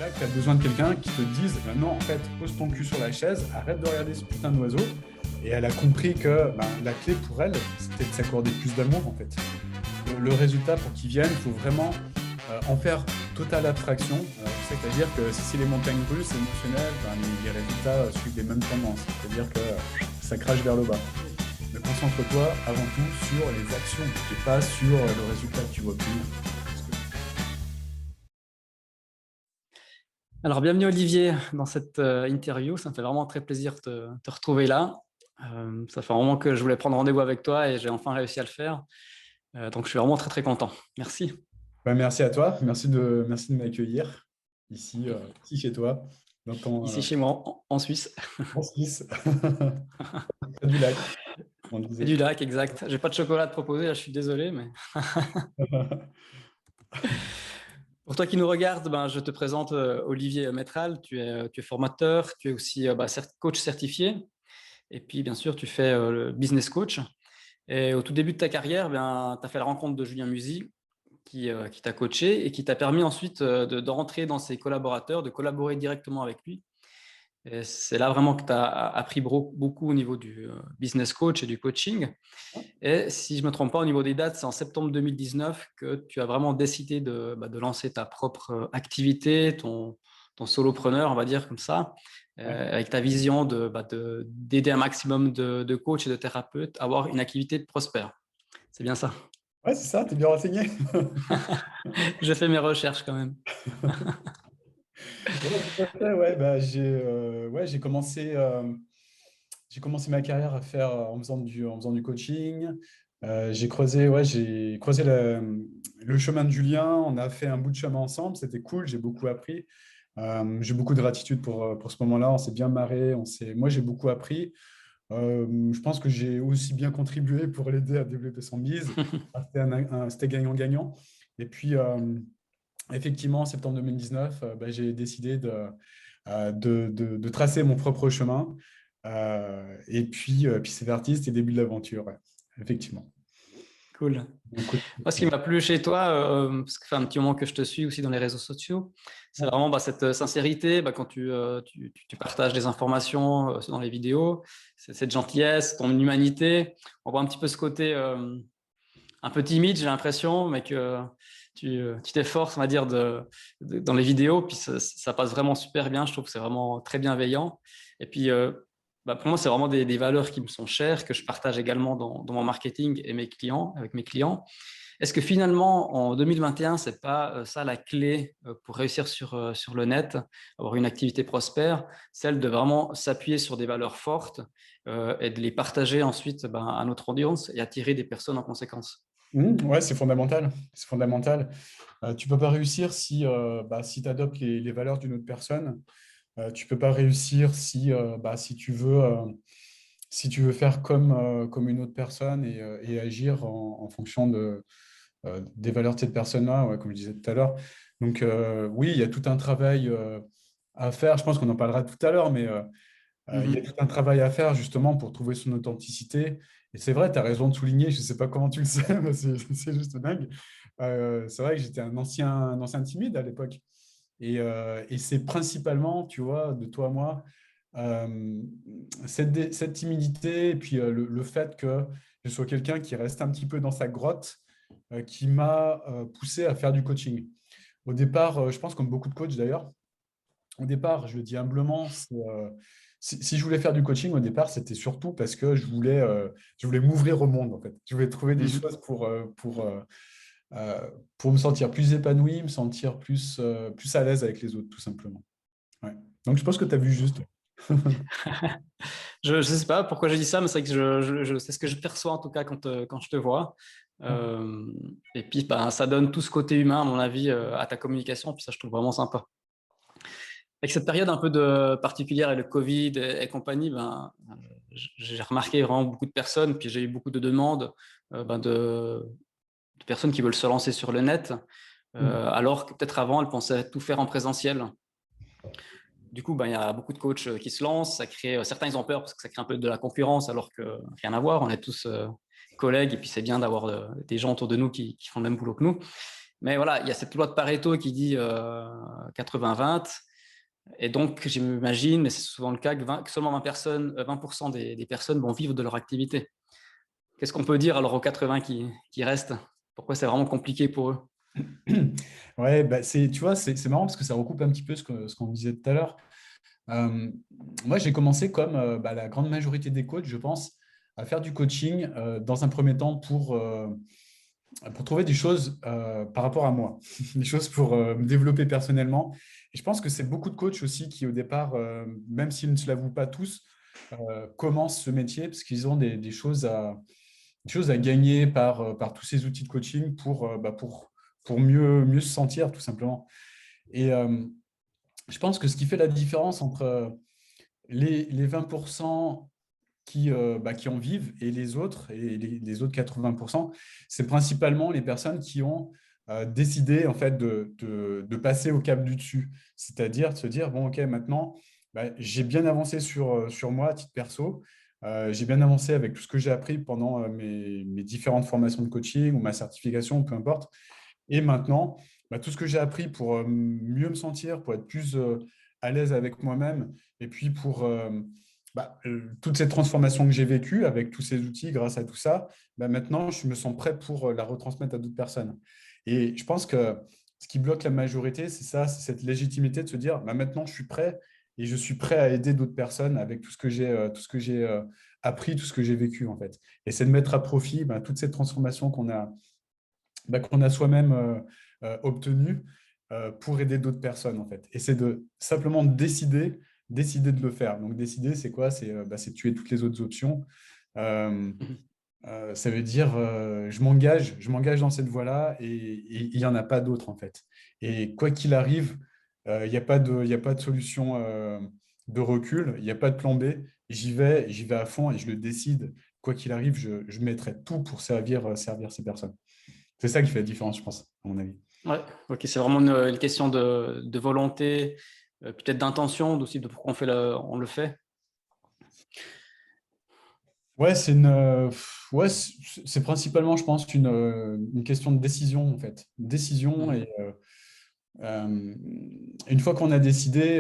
là que tu as besoin de quelqu'un qui te dise non, en fait, pose ton cul sur la chaise, arrête de regarder ce putain d'oiseau. Et elle a compris que la clé pour elle, c'était de s'accorder plus d'amour, en fait. Le résultat, pour qu'il vienne, il faut vraiment en faire totale abstraction. C'est-à-dire que si c'est les montagnes russes émotionnelles, les résultats suivent les mêmes tendances. C'est-à-dire que ça crache vers le bas. Mais concentre-toi avant tout sur les actions et pas sur le résultat que tu vas obtenir. Alors, bienvenue Olivier dans cette interview. Ça me fait vraiment très plaisir de te retrouver là. Ça fait un moment que je voulais prendre rendez-vous avec toi et j'ai enfin réussi à le faire. Donc, je suis vraiment très, très content. Merci. Merci à toi. Merci de m'accueillir ici, ici chez toi, dans Ici chez moi, en Suisse. en Suisse, près du lac, on C'est disait. du lac, exact. J'ai pas de chocolat à te proposer, là, je suis désolé, mais pour toi qui nous regarde, je te présente Olivier Métral. Tu es formateur, tu es aussi coach certifié. Et puis, bien sûr, tu fais le business coach. Et au tout début de ta carrière, tu as fait la rencontre de Julien Musi qui t'a coaché et qui t'a permis ensuite de rentrer dans ses collaborateurs, de collaborer directement avec lui. Et c'est là vraiment que tu as appris beaucoup au niveau du business coach et du coaching. Et si je ne me trompe pas, au niveau des dates, c'est en septembre 2019 que tu as vraiment décidé de lancer ta propre activité, ton solopreneur, on va dire comme ça, Ouais. avec ta vision d'aider un maximum de coachs et de thérapeutes à avoir une activité prospère. C'est bien ça. Ouais, c'est ça, t'es bien renseigné. J'ai fait mes recherches quand même. Ouais, tout à fait, ouais, j'ai commencé ma carrière à faire en faisant du coaching. J'ai creusé le chemin de Julien. On a fait un bout de chemin ensemble. C'était cool. J'ai beaucoup appris. J'ai beaucoup de gratitude pour ce moment-là. On s'est bien marré. Moi, j'ai beaucoup appris. Je pense que j'ai aussi bien contribué pour l'aider à développer son bise. C'était gagnant-gagnant. Et puis, effectivement, en septembre 2019, j'ai décidé de tracer mon propre chemin. Puis c'est parti, c'était le début de l'aventure, ouais. Effectivement. Cool. Donc, ouais. Moi, ce qui m'a plu chez toi, parce que ça fait un petit moment que je te suis aussi dans les réseaux sociaux, c'est vraiment cette sincérité quand tu partages des informations dans les vidéos, cette gentillesse, ton humanité. On voit un petit peu ce côté un peu timide, j'ai l'impression, mais que tu t'efforces, on va dire, dans les vidéos, puis ça passe vraiment super bien. Je trouve que c'est vraiment très bienveillant. Et puis, pour moi, c'est vraiment des valeurs qui me sont chères, que je partage également dans mon marketing et avec mes clients. Est-ce que finalement, en 2021, c'est pas ça la clé pour réussir sur le net, avoir une activité prospère, celle de vraiment s'appuyer sur des valeurs fortes et de les partager ensuite à notre audience et attirer des personnes en conséquence? Ouais, c'est fondamental. C'est fondamental. Tu peux pas réussir si tu adoptes les valeurs d'une autre personne. Tu peux pas réussir si tu veux faire comme une autre personne et agir en fonction des valeurs de cette personne-là, ouais, comme je disais tout à l'heure. Donc, oui, il y a tout un travail à faire. Je pense qu'on en parlera tout à l'heure, mais il y a tout un travail à faire justement pour trouver son authenticité. Et c'est vrai, tu as raison de souligner, je ne sais pas comment tu le sais, mais c'est juste dingue. C'est vrai que j'étais un ancien timide à l'époque. Et c'est principalement, tu vois, de toi à moi, euh, cette timidité et puis le fait que je sois quelqu'un qui reste un petit peu dans sa grotte qui m'a poussé à faire du coaching. Au départ, je pense comme beaucoup de coachs d'ailleurs, au départ, je le dis humblement, si je voulais faire du coaching, au départ, c'était surtout parce que je voulais m'ouvrir au monde, en fait. Je voulais trouver des Mhm. choses pour me sentir plus épanoui, me sentir plus à l'aise avec les autres, tout simplement. Ouais. Donc, je pense que tu as vu juste. Je ne sais pas pourquoi je dis ça, mais c'est que c'est ce que je perçois en tout cas quand je te vois. Euh, et puis, ça donne tout ce côté humain, à mon avis, à ta communication. Puis ça, je trouve vraiment sympa. Avec cette période un peu particulière et le Covid et compagnie, j'ai remarqué vraiment beaucoup de personnes, puis j'ai eu beaucoup de demandes de personnes qui veulent se lancer sur le net, alors que peut-être avant, elles pensaient tout faire en présentiel. Du coup, il y a beaucoup de coachs qui se lancent. Certains, ils ont peur parce que ça crée un peu de la concurrence, alors que rien à voir. On est tous collègues et puis c'est bien d'avoir des gens autour de nous qui font le même boulot que nous. Mais voilà, il y a cette loi de Pareto qui dit 80-20. Et donc, j'imagine, mais c'est souvent le cas, que seulement 20% des personnes vont vivre de leur activité. Qu'est-ce qu'on peut dire alors aux 80 qui restent? Pourquoi c'est vraiment compliqué pour eux? Ouais, bah, tu vois, c'est marrant parce que ça recoupe un petit peu ce qu'on disait tout à l'heure. Euh, Moi, j'ai commencé comme bah, la grande majorité des coachs, je pense, à faire du coaching dans un premier temps pour trouver des choses par rapport à moi, des choses pour me développer personnellement. Et je pense que c'est beaucoup de coachs aussi qui, au départ, même s'ils ne se l'avouent pas tous, commencent ce métier parce qu'ils ont des choses à gagner par tous ces outils de coaching pour mieux se sentir, tout simplement. Et je pense que ce qui fait la différence entre les 20% qui en vivent et les autres, et les autres 80%, c'est principalement les personnes qui ont décidé en fait de passer au cap du dessus. C'est-à-dire de se dire, bon, ok, maintenant, bah, j'ai bien avancé sur moi à titre perso. J'ai bien avancé avec tout ce que j'ai appris pendant mes différentes formations de coaching ou ma certification, peu importe. Et maintenant, bah, tout ce que j'ai appris pour mieux me sentir, pour être plus à l'aise avec moi-même, et puis pour toute cette transformation que j'ai vécue avec tous ces outils, grâce à tout ça, bah, maintenant, je me sens prêt pour la retransmettre à d'autres personnes. Et je pense que ce qui bloque la majorité, c'est ça, c'est cette légitimité de se dire, bah, maintenant, je suis prêt et je suis prêt à aider d'autres personnes avec tout ce que j'ai appris, tout ce que j'ai vécu, en fait. Et c'est de mettre à profit bah, toute cette transformation qu'on a soi-même obtenu pour aider d'autres personnes, en fait. Et c'est de simplement décider de le faire. Donc, décider, c'est quoi? C'est tuer toutes les autres options. Euh, Ça veut dire, je m'engage dans cette voie-là et il n'y en a pas d'autre, en fait. Et quoi qu'il arrive, il y a pas de solution de recul, il n'y a pas de plan B. J'y vais à fond et je le décide. Quoi qu'il arrive, je mettrai tout pour servir ces personnes. C'est ça qui fait la différence, je pense, à mon avis. Ouais, ok, c'est vraiment une question de volonté, peut-être d'intention, aussi de pourquoi on le fait. Ouais, ouais, c'est principalement, je pense, une question de décision, en fait. Décision Mhm. et euh, une fois qu'on a décidé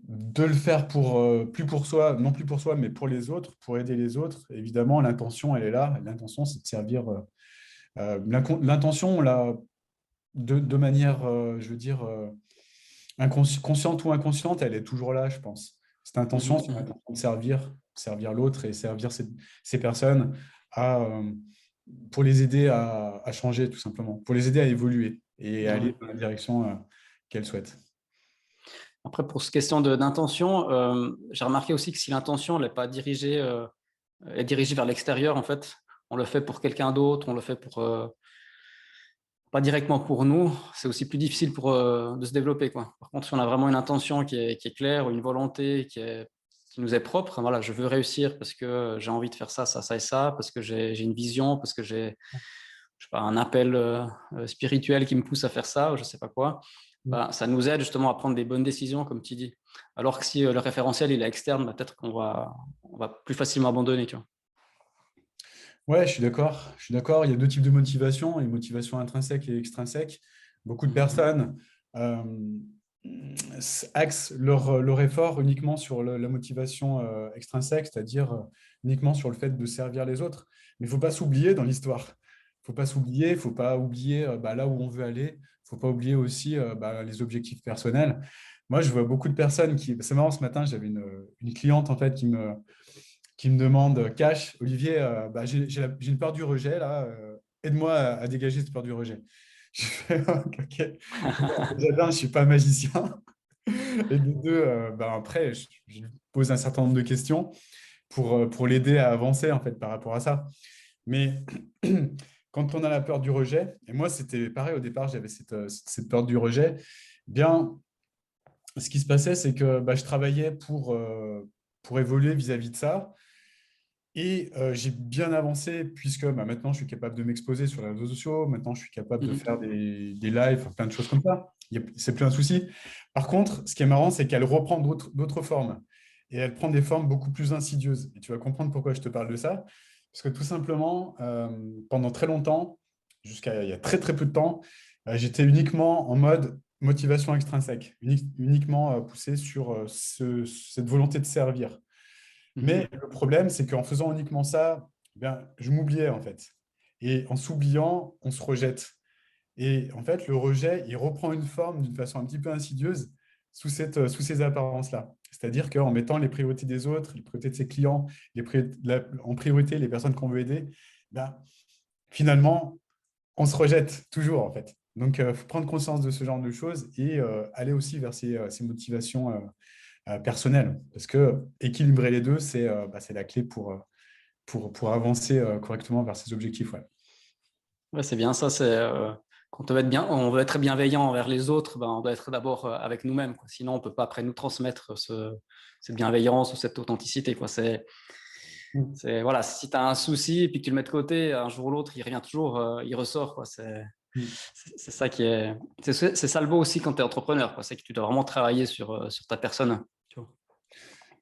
de le faire plus pour soi, non plus pour soi, mais pour les autres, pour aider les autres, évidemment, l'intention, elle est là. L'intention, c'est de servir. L'intention, on l'a de manière, je veux dire, consciente ou inconsciente, elle est toujours là, je pense. Cette intention, Mhm. c'est Mhm. l'intention de servir l'autre et servir ces personnes à, pour les aider à changer, tout simplement, pour les aider à évoluer et à aller Ouais. dans la direction qu'elles souhaitent. Après, pour cette question d'intention, j'ai remarqué aussi que si l'intention n'est pas dirigée, est dirigée vers l'extérieur, en fait, on le fait pour quelqu'un d'autre, on le fait pour, pas directement pour nous, c'est aussi plus difficile de se développer, quoi. Par contre, si on a vraiment une intention qui est claire, ou une volonté qui nous est propre, voilà, je veux réussir parce que j'ai envie de faire ça, ça, ça et ça, parce que j'ai une vision, parce que j'ai, je sais pas, un appel spirituel qui me pousse à faire ça, ou je sais pas quoi, bah, ça nous aide justement à prendre des bonnes décisions, comme tu dis. Alors que si le référentiel il est externe, bah, peut-être on va plus facilement abandonner, tu vois. Ouais, je suis d'accord. Je suis d'accord. Il y a deux types de motivation, une motivation intrinsèque et extrinsèque. Beaucoup de Mhm. personnes euh, axent leur effort uniquement sur la motivation extrinsèque, c'est-à-dire uniquement sur le fait de servir les autres. Mais il ne faut pas s'oublier dans l'histoire. Il ne faut pas s'oublier, il ne faut pas oublier bah, là où on veut aller. Il ne faut pas oublier aussi bah, les objectifs personnels. Moi, je vois beaucoup de personnes qui... C'est marrant, ce matin, j'avais une cliente en fait qui me demande cash, Olivier, bah, j'ai une peur du rejet là, aide-moi à dégager cette peur du rejet. Je fais, ok, déjà d'un, je ne suis pas magicien. Et de deux, bah, après, je lui pose un certain nombre de questions pour l'aider à avancer en fait par rapport à ça. Mais quand on a la peur du rejet, et moi c'était pareil au départ, j'avais cette peur du rejet, bien, ce qui se passait, c'est que bah, je travaillais pour évoluer vis-à-vis de ça. Et j'ai bien avancé puisque bah, maintenant je suis capable de m'exposer sur les réseaux sociaux, maintenant je suis capable de faire Mhm. des lives, enfin, plein de choses comme ça. C'est plus un souci. Par contre, ce qui est marrant, c'est qu'elle reprend d'autres formes et elle prend des formes beaucoup plus insidieuses. Et tu vas comprendre pourquoi je te parle de ça. Parce que tout simplement, pendant très longtemps, jusqu'à il y a très très peu de temps, j'étais uniquement en mode motivation extrinsèque, uniquement poussé sur cette volonté de servir. Mais Mhm. le problème, c'est qu'en faisant uniquement ça, je m'oubliais en fait. Et en s'oubliant, on se rejette. Et en fait, le rejet, il reprend une forme d'une façon un petit peu insidieuse sous ces apparences-là. C'est-à-dire qu'en mettant les priorités des autres, les priorités de ses clients, en priorité les personnes qu'on veut aider, ben, finalement, on se rejette toujours en fait. Donc, il faut prendre conscience de ce genre de choses et aller aussi vers ces motivations personnelles. Parce que équilibrer les deux, c'est la clé pour avancer correctement vers ses objectifs. Ouais. Ouais, c'est bien ça. C'est quand on veut être bienveillant envers les autres, ben, on doit être d'abord avec nous-mêmes, quoi. Sinon, on peut pas après nous transmettre cette bienveillance ou cette authenticité, quoi. Mm. Voilà, si tu as un souci et puis que tu le mets de côté, un jour ou l'autre, il revient toujours, il ressort, quoi. Mm. C'est ça qui est. C'est ça le beau aussi quand tu es entrepreneur, quoi. C'est que tu dois vraiment travailler sur ta personne. Tu vois.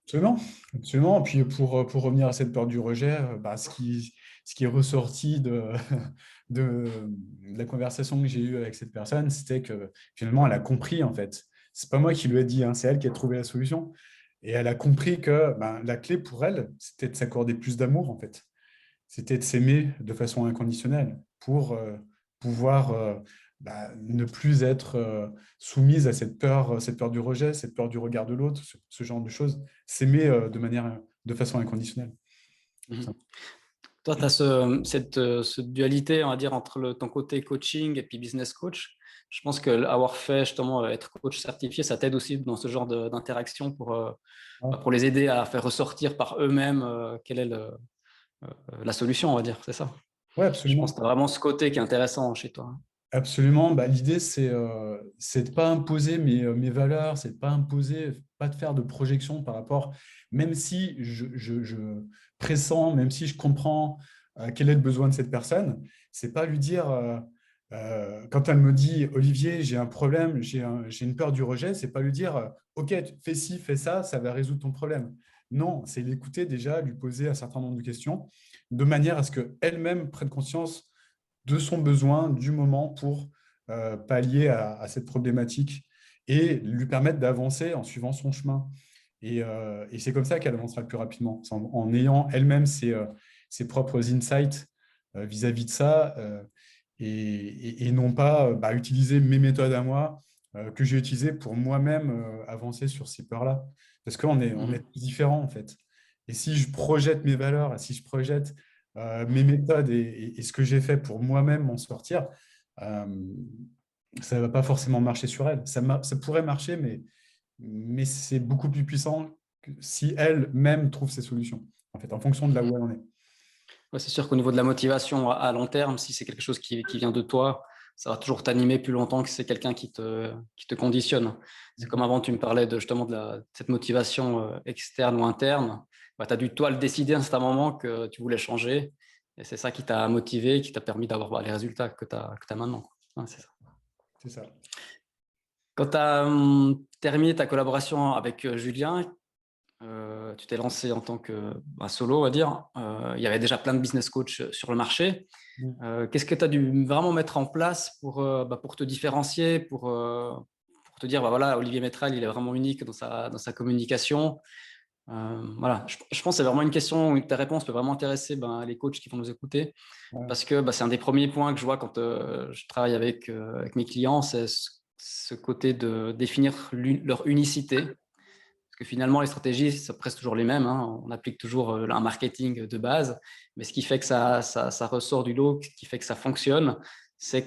Absolument, absolument. Et puis pour revenir à cette peur du rejet, ce qui est ressorti de la conversation que j'ai eue avec cette personne, c'était que finalement, elle a compris en fait. C'est pas moi qui lui ai dit, hein, c'est elle qui a trouvé la solution. Et elle a compris que la clé pour elle, c'était de s'accorder plus d'amour en fait. C'était de s'aimer de façon inconditionnelle pour pouvoir ne plus être soumise à cette peur du rejet, cette peur du regard de l'autre, ce genre de choses. S'aimer de façon inconditionnelle. Mhm. Toi, tu as cette dualité, on va dire, entre ton côté coaching et puis business coach. Je pense que avoir fait justement être coach certifié, ça t'aide aussi dans ce genre d'interaction pour les aider à faire ressortir par eux-mêmes quelle est la solution, on va dire. C'est ça. Oui, Je pense que absolument. tu as vraiment ce côté qui est intéressant chez toi. Absolument. L'idée, c'est de pas imposer mes valeurs, c'est de pas imposer, pas de faire de projection par rapport, même si je pressens, même si je comprends quel est le besoin de cette personne, c'est pas lui dire, quand elle me dit, Olivier, j'ai un problème, j'ai une peur du rejet, c'est pas lui dire, OK, fais ci, fais ça, ça va résoudre ton problème. Non, c'est l'écouter déjà, lui poser un certain nombre de questions, de manière à ce qu'elle-même prenne conscience de son besoin du moment pour pallier à cette problématique et lui permettre d'avancer en suivant son chemin. Et c'est comme ça qu'elle avancera le plus rapidement, en ayant elle-même ses propres insights vis-à-vis de ça et non pas utiliser mes méthodes à moi que j'ai utilisées pour moi-même avancer sur ces peurs-là. Parce on est Mhm. tous différents en fait. Et si je projette mes valeurs, si je projette mes méthodes et ce que j'ai fait pour moi-même m'en sortir, euh, ça ne va pas forcément marcher sur elle. Ça pourrait marcher, mais c'est beaucoup plus puissant si elle-même trouve ses solutions, en fait, en fonction de là où elle en est. Ouais, c'est sûr qu'au niveau de la motivation à long terme, si c'est quelque chose qui vient de toi, ça va toujours t'animer plus longtemps que c'est quelqu'un qui te conditionne. C'est comme avant, tu me parlais justement de cette motivation externe ou interne. Bah, tu as dû, toi, le décider à un certain moment que tu voulais changer. Et c'est ça qui t'a motivé, qui t'a permis d'avoir les résultats que tu as maintenant. Ouais, c'est ça. C'est ça. Quand tu as terminé ta collaboration avec Julien, tu t'es lancé en tant que solo, on va dire. Il y avait déjà plein de business coachs sur le marché. Mm. Qu'est-ce que tu as dû vraiment mettre en place pour te différencier, pour te dire, voilà, Olivier Métral, il est vraiment unique dans sa communication. Voilà, je pense que c'est vraiment une question où ta réponse peut vraiment intéresser les coachs qui vont nous écouter, Ouais. parce que c'est un des premiers points que je vois quand je travaille avec mes clients, c'est ce côté de définir leur unicité. Parce que finalement, les stratégies, c'est presque toujours les mêmes, hein. On applique toujours un marketing de base. Mais ce qui fait que ça ressort du lot, ce qui fait que ça fonctionne, c'est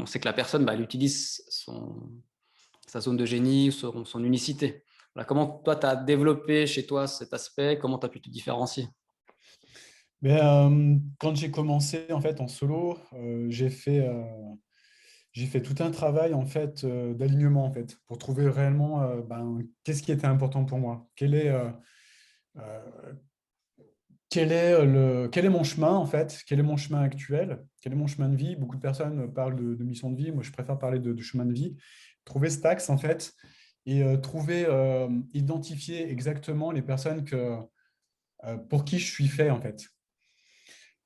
c'est que la personne, elle utilise sa zone de génie, son unicité. Voilà, comment toi, tu as développé chez toi cet aspect? Comment tu as pu te différencier? Quand j'ai commencé en fait en solo, j'ai fait tout un travail en fait d'alignement en fait pour trouver réellement qu'est-ce qui était important pour moi, euh, quel est mon chemin en fait, quel est mon chemin actuel, quel est mon chemin de vie. Beaucoup de personnes parlent de mission de vie, moi je préfère parler de chemin de vie. Trouver cet axe en fait et identifier exactement les personnes pour qui je suis fait en fait.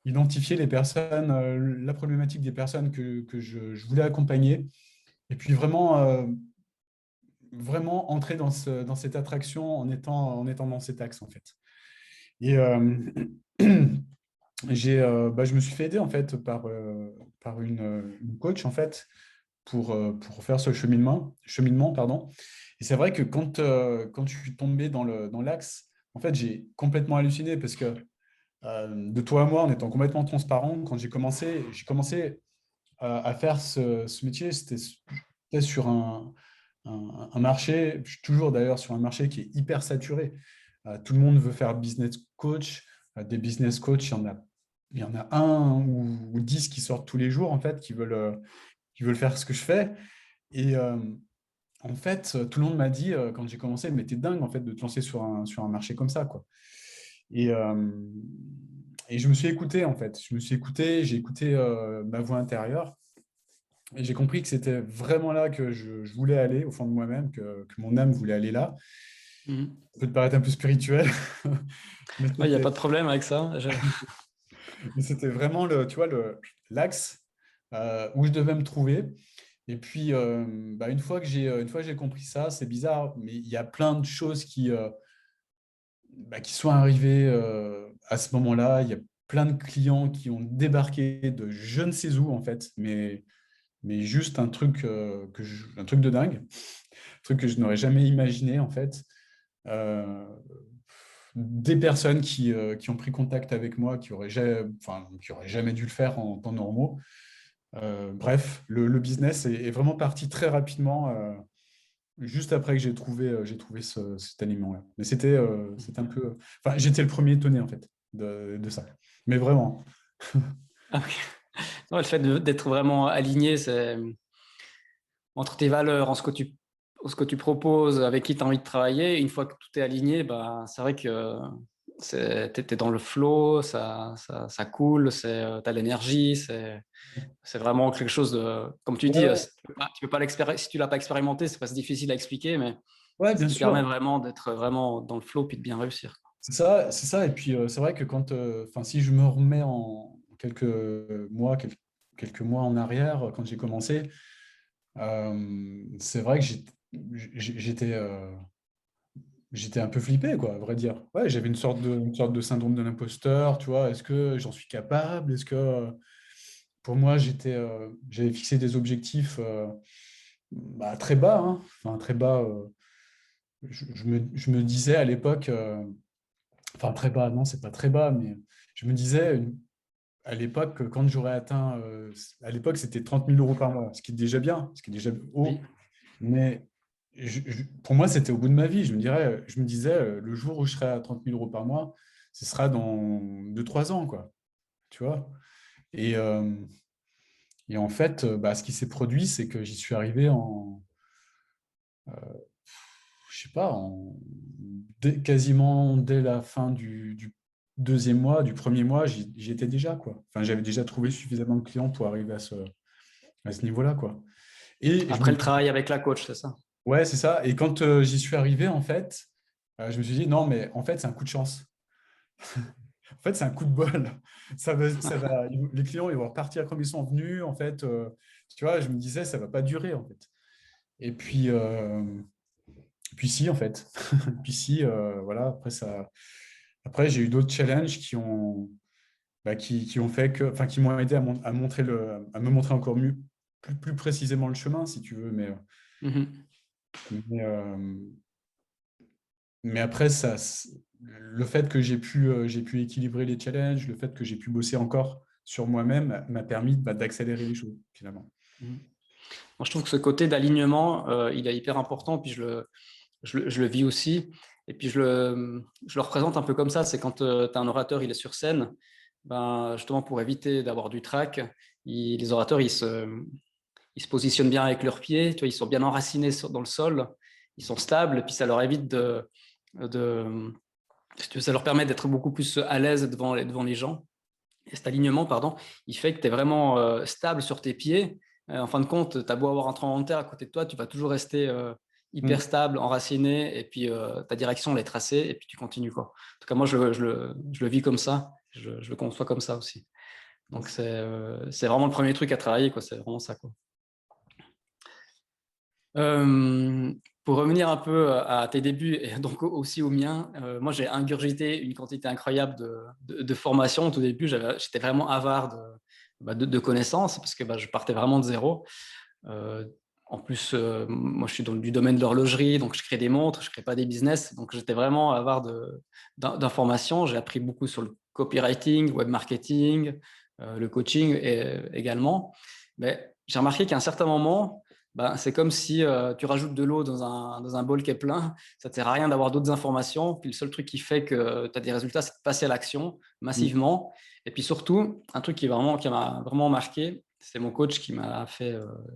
identifier les personnes, la problématique des personnes que je voulais accompagner, et puis vraiment entrer dans cette attraction en étant dans cet axe, en fait. Et je me suis fait aider, en fait, par une coach, en fait, pour faire ce cheminement, pardon. Et c'est vrai que quand je suis tombé dans l'axe, en fait, j'ai complètement halluciné parce que de toi à moi, en étant complètement transparent, quand j'ai commencé à faire ce métier, c'était sur un marché, je suis toujours d'ailleurs sur un marché qui est hyper saturé. Tout le monde veut faire business coach. Des business coach, il y en a un ou 10 qui sortent tous les jours, en fait, qui veulent faire ce que je fais. Et en fait, tout le monde m'a dit, quand j'ai commencé, mais t'es dingue, en fait, de te lancer sur un marché comme ça, quoi. Et, euh, et je me suis écouté, en fait. Je me suis écouté, j'ai écouté ma voix intérieure. Et j'ai compris que c'était vraiment là que je voulais aller, au fond de moi-même, que mon âme voulait aller là. Mhm. Ça peut te paraître un peu spirituel, mais Ouais, il n'y a c'était pas de problème avec ça. mais c'était vraiment tu vois, l'axe où je devais me trouver. Et puis, une fois que j'ai compris ça, c'est bizarre, mais il y a plein de choses qui sont arrivées à ce moment-là. Il y a plein de clients qui ont débarqué de je ne sais où, en fait, mais juste un truc, un truc de dingue, un truc que je n'aurais jamais imaginé, en fait. Euh, des personnes qui ont pris contact avec moi, qui auraient jamais dû le faire en temps normaux. Bref, le business est vraiment parti très rapidement, juste après que j'ai trouvé cet aliment-là. Mais c'était un peu... Enfin, j'étais le premier étonné, en fait, de ça. Mais vraiment. Ah oui. Ouais, le fait d'être vraiment aligné, c'est entre tes valeurs, en ce que tu proposes, avec qui tu as envie de travailler. Une fois que tout est aligné, bah, c'est vrai que tu es dans le flow, ça coule, tu as l'énergie, c'est vraiment quelque chose de, comme tu dis, Ouais, tu peux pas si tu l'as pas expérimenté, c'est presque difficile à expliquer, mais ouais, c'est ce bien qui permet sûr. vraiment d'être vraiment dans le flow puis de bien réussir. C'est ça, c'est ça. Et puis, c'est vrai que si je me remets en quelques mois en arrière, quand j'ai commencé, c'est vrai que j'étais j'étais un peu flippé, quoi, à vrai dire. Ouais, j'avais une sorte de syndrome de l'imposteur, tu vois. Est-ce que j'en suis capable? Est-ce que, pour moi, j'avais fixé des objectifs très bas, hein. Enfin, très bas. Je me disais à l'époque, enfin, très bas, non, c'est pas très bas, mais je me disais, à l'époque, quand j'aurais atteint, à l'époque, c'était 30 000 € par mois, ce qui est déjà bien, ce qui est déjà Oui. haut. Mais pour moi, c'était au bout de ma vie. Je me disais, le jour où je serai à 30 000 € par mois, ce sera dans 2 3 ans, quoi. Tu vois? Et, euh, et en fait, ce qui s'est produit, c'est que j'y suis arrivé je sais pas, quasiment dès la fin du deuxième mois, du premier mois, j'y étais déjà, quoi. Enfin, j'avais déjà trouvé suffisamment de clients pour arriver à ce niveau-là, quoi. Et je Après me le travail avec la coach, c'est ça? Ouais, c'est ça. Et quand j'y suis arrivé, en fait, je me suis dit, non, mais en fait, c'est un coup de chance. En fait, c'est un coup de bol. Les clients, ils vont repartir comme ils sont venus. En fait, tu vois, je me disais, ça va pas durer, en fait. Et puis si, en fait. Puis si, voilà, après, j'ai eu d'autres challenges qui ont fait qui m'ont aidé à me montrer encore mieux, plus précisément le chemin, si tu veux. Mhm. Mais, Mais après, le fait que j'ai pu équilibrer les challenges, le fait que j'ai pu bosser encore sur moi-même m'a permis d'accélérer les choses, finalement. Mhm. Moi, je trouve que ce côté d'alignement, il est hyper important, puis je le vis aussi. Et puis je le représente un peu comme ça, c'est quand tu as un orateur, il est sur scène, ben, justement pour éviter d'avoir du trac, les orateurs, ils se positionnent bien avec leurs pieds, tu vois, ils sont bien enracinés dans le sol, ils sont stables, et puis ça leur évite de si tu veux, ça leur permet d'être beaucoup plus à l'aise devant les gens. Et cet alignement, pardon, il fait que tu es vraiment stable sur tes pieds. En fin de compte, tu as beau avoir un tremblement de terre à côté de toi, tu vas toujours rester hyper Mm. stable, enraciné, et puis ta direction, elle est tracée, et puis tu continues, quoi. En tout cas, moi, je le vis comme ça, je le conçois comme ça aussi. Donc, c'est vraiment le premier truc à travailler, quoi. C'est vraiment ça, quoi. Pour revenir un peu à tes débuts et donc aussi aux miens, moi j'ai ingurgité une quantité incroyable de formations. Au tout début, j'étais vraiment avare de connaissances parce que je partais vraiment de zéro. En plus, moi je suis dans du domaine de l'horlogerie, donc je crée des montres, je crée pas des business, donc j'étais vraiment avare d'informations. J'ai appris beaucoup sur le copywriting, web marketing, le coaching également. Mais j'ai remarqué qu'à un certain moment, c'est comme si tu rajoutes de l'eau dans un bol qui est plein. Ça ne te sert à rien d'avoir d'autres informations. Puis le seul truc qui fait que tu as des résultats, c'est de passer à l'action Mm. massivement. Et puis surtout, un truc qui m'a vraiment marqué, c'est mon coach qui m'a fait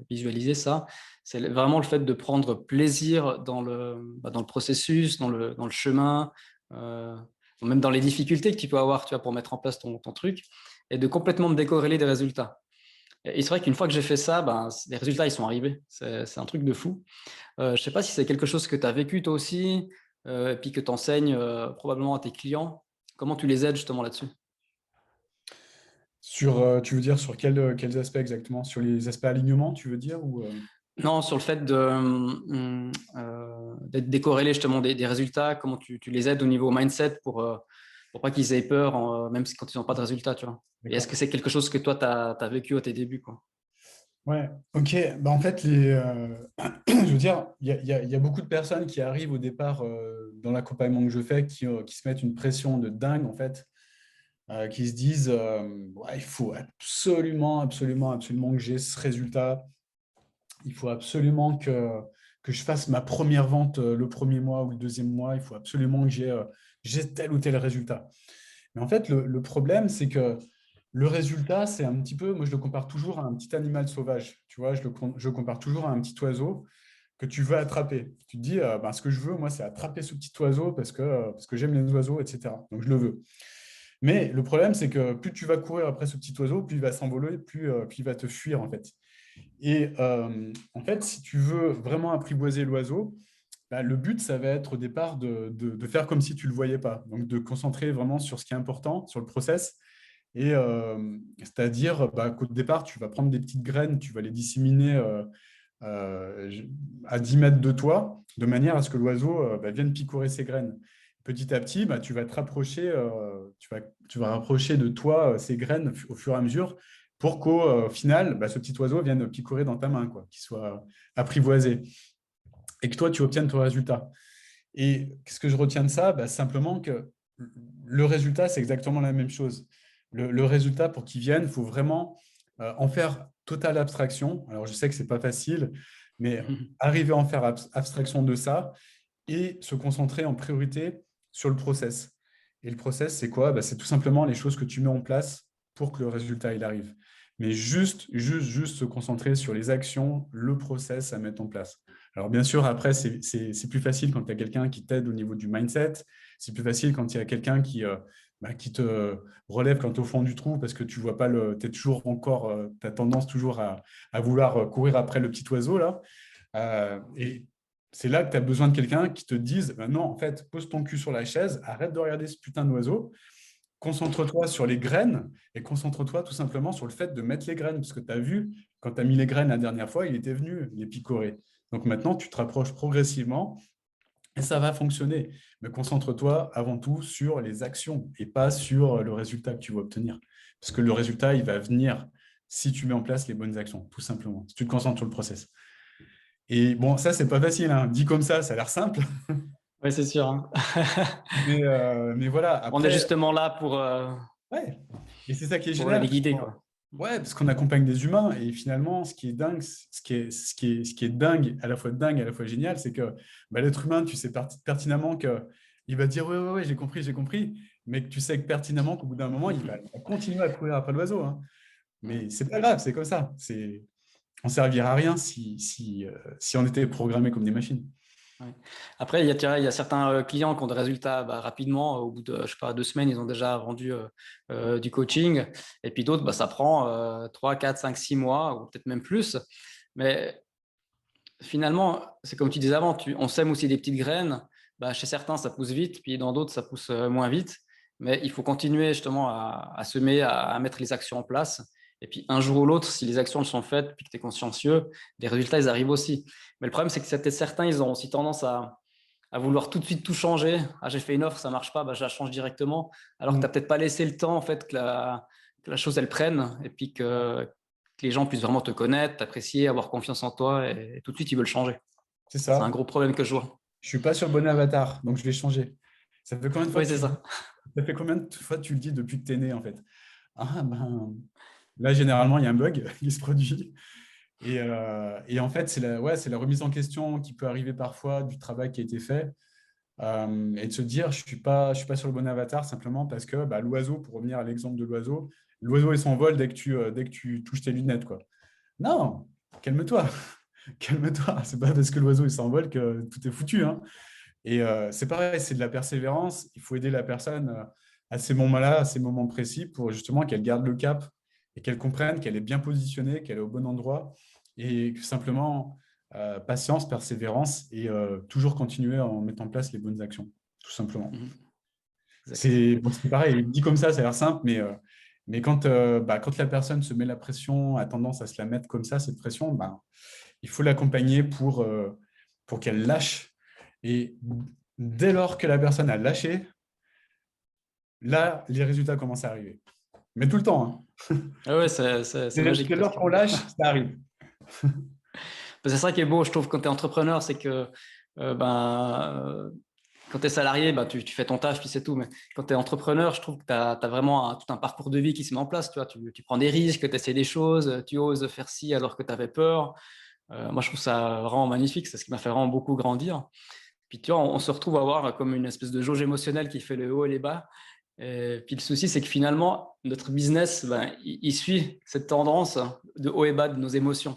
visualiser ça. C'est vraiment le fait de prendre plaisir dans le processus, dans le chemin, euh, même dans les difficultés que tu peux avoir, tu vois, pour mettre en place ton truc, et de complètement me décorréler des résultats. Et c'est vrai qu'une fois que j'ai fait ça, les résultats, ils sont arrivés. C'est un truc de fou. Je ne sais pas si c'est quelque chose que tu as vécu toi aussi, et puis que tu enseignes probablement à tes clients. Comment tu les aides justement là-dessus? Tu veux dire sur quels aspects exactement? Sur les aspects alignement, tu veux dire ou. Non, sur le fait d'être décorrélé justement des résultats, comment tu les aides au niveau mindset pour pas qu'ils aient peur, même quand ils n'ont pas de résultats, tu vois. Et est-ce D'accord. que c'est quelque chose que toi, tu as vécu à tes débuts, quoi? Ouais, ok. En fait, je veux dire, il y a beaucoup de personnes qui arrivent au départ dans l'accompagnement que je fais qui se mettent une pression de dingue, en fait, qui se disent ouais, il faut absolument, absolument, absolument que j'ai ce résultat. Il faut absolument que je fasse ma première vente le premier mois ou le deuxième mois. Il faut absolument que j'ai tel ou tel résultat. Mais en fait, le problème, c'est que le résultat, c'est un petit peu, moi je le compare toujours à un petit animal sauvage. Tu vois, je le compare toujours à un petit oiseau que tu veux attraper. Tu te dis, ce que je veux, moi, c'est attraper ce petit oiseau parce que j'aime les oiseaux, etc. Donc je le veux. Mais le problème, c'est que plus tu vas courir après ce petit oiseau, plus il va s'envoler, plus il va te fuir, en fait. Et en fait, si tu veux vraiment apprivoiser l'oiseau, le but, ça va être au départ de faire comme si tu ne le voyais pas. Donc, de concentrer vraiment sur ce qui est important, sur le process. Et c'est-à-dire qu'au départ, tu vas prendre des petites graines, tu vas les disséminer euh, à 10 mètres de toi, de manière à ce que l'oiseau vienne picorer ses graines. Petit à petit, tu vas te rapprocher, tu vas rapprocher de toi ces graines au fur et à mesure pour qu'au final, ce petit oiseau vienne picorer dans ta main, quoi, qu'il soit apprivoisé et que toi, tu obtiennes ton résultat. Et qu'est-ce que je retiens de ça? Simplement que le résultat, c'est exactement la même chose. Le résultat, pour qu'il vienne, il faut vraiment en faire totale abstraction. Alors, je sais que ce n'est pas facile, mais arriver à en faire abstraction de ça et se concentrer en priorité sur le process. Et le process, c'est quoi? C'est tout simplement les choses que tu mets en place pour que le résultat il arrive. Mais juste se concentrer sur les actions, le process à mettre en place. Alors bien sûr, après, c'est plus facile quand tu as quelqu'un qui t'aide au niveau du mindset. C'est plus facile quand il y a quelqu'un qui te relève quand tu es au fond du trou parce que tu vois pas tu es toujours encore, tu as tendance toujours à vouloir courir après le petit oiseau là. Et c'est là que tu as besoin de quelqu'un qui te dise non, en fait, pose ton cul sur la chaise, arrête de regarder ce putain d'oiseau, concentre-toi sur les graines et concentre-toi tout simplement sur le fait de mettre les graines. Parce que tu as vu, quand tu as mis les graines la dernière fois, il était venu les picorer. Donc maintenant, tu te rapproches progressivement et ça va fonctionner. Mais concentre-toi avant tout sur les actions et pas sur le résultat que tu vas obtenir. Parce que le résultat, il va venir si tu mets en place les bonnes actions, tout simplement. Si tu te concentres sur le process. Et bon, ça, c'est pas facile, hein. Dit comme ça a l'air simple. Oui, c'est sûr, hein. Mais voilà, On est après, justement là ouais. Et c'est ça qui est pour génial. les guider, quoi. Ouais, parce qu'on accompagne des humains. Et finalement, ce qui est dingue, ce qui est dingue, à la fois génial, c'est que l'être humain, tu sais pertinemment qu'il va te dire, ouais, ouais, ouais, j'ai compris. Mais que tu sais que pertinemment qu'au bout d'un moment, il va continuer à courir après l'oiseau, hein. Ouais. Mais c'est pas grave, c'est comme ça. On ne servira à rien si on était programmé comme des machines. Ouais. Après, il y a certains clients qui ont des résultats rapidement. Au bout de, je sais pas, 2 semaines, ils ont déjà vendu du coaching. Et puis d'autres, ça prend 3, 4, 5, 6 mois, ou peut-être même plus. Mais finalement, c'est comme tu disais avant, on sème aussi des petites graines. Chez certains, ça pousse vite, puis dans d'autres, ça pousse moins vite. mais il faut continuer justement à semer, à mettre les actions en place. Et puis un jour ou l'autre, si les actions elles sont faites, puis que tu es consciencieux, les résultats, ils arrivent aussi. Mais le problème, c'est que certains, ils ont aussi tendance à vouloir tout de suite tout changer. Ah, j'ai fait une offre, ça marche pas, bah, je la change directement. Alors que tu n'as peut-être pas laissé le temps en fait, que la chose, elle prenne, et puis que les gens puissent vraiment te connaître, t'apprécier, avoir confiance en toi, et tout de suite, ils veulent changer. C'est C'est un ça. gros problème que je vois. Je suis pas sur le bon avatar, donc je vais changer. Ça fait combien de fois Oui, que tu c'est le dis? ça. Ça fait combien de fois tu le dis depuis que tu es né, en fait? Ah ben, là, généralement, il y a un bug qui se produit. Et en fait, c'est la remise en question qui peut arriver parfois du travail qui a été fait. Et de se dire, je suis pas sur le bon avatar simplement parce que bah, l'oiseau, pour revenir à l'exemple de l'oiseau, il s'envole dès que tu touches tes lunettes, quoi. Non, calme-toi, calme-toi. C'est pas parce que l'oiseau il s'envole que tout est foutu, hein. Et c'est pareil, c'est de la persévérance. Il faut aider la personne à ces moments-là, à ces moments précis, pour justement qu'elle garde le cap et qu'elle comprenne qu'elle est bien positionnée, qu'elle est au bon endroit, et que simplement patience, persévérance et toujours continuer en mettant en place les bonnes actions, tout simplement. Mhm. Exact. C'est pareil, dit comme ça a l'air simple, mais quand la personne se met la pression, a tendance à se la mettre comme ça, cette pression, bah, il faut l'accompagner pour qu'elle lâche. Et dès lors que la personne a lâché, là, les résultats commencent à arriver. Mais tout le temps, hein. Ah ouais, c'est magique Dès lors presque. qu'on lâche, ça arrive. C'est ça qui est beau, je trouve, quand tu es entrepreneur, c'est que quand tu es salarié, tu fais ton taf, puis c'est tout. Mais quand tu es entrepreneur, je trouve que tu as vraiment tout un parcours de vie qui se met en place. Tu vois, tu prends des risques, tu essaies des choses, tu oses faire ci alors que tu avais peur. Moi, je trouve ça vraiment magnifique. C'est ce qui m'a fait vraiment beaucoup grandir. Puis tu vois, on se retrouve à avoir comme une espèce de jauge émotionnelle qui fait le haut et les bas. Et puis le souci, c'est que finalement, notre business, il suit cette tendance de haut et bas de nos émotions.